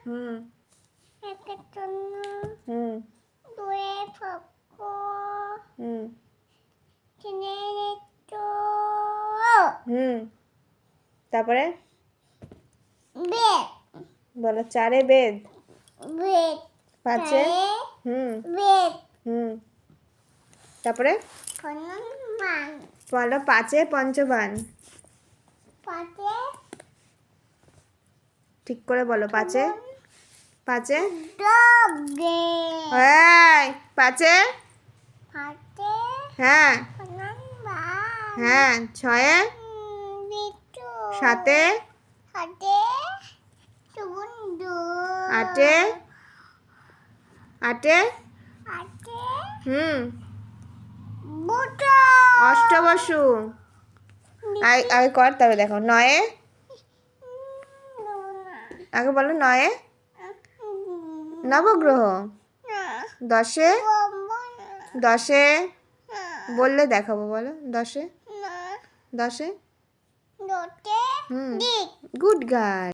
হুম একটা চন্ন হুম দুয়ে ফক্ক হুম তিনের একটু হুম তারপরে বেদ বলো চারে বেদ, বেদ পাঁচে হুম বেদ হুম তারপরে হনুমান বলো পাঁচে পঞ্চবান, পাতে ঠিক করে বলো পাঁচে পাঁচে ডগে এই পাঁচে পাতে হ্যাঁ হনুমান হ্যাঁ ছয়ে বিটু সাতে হাতে সুবন্ধু আটে আটে হাতে হুম বুটো অষ্টবসু আগে কর তবে দেখো নয়ে আগে বলো নয়ে নবগ্রহ, দশে দশে বললে দেখাবো বলো দশে দশে হুম গুড গার্ল।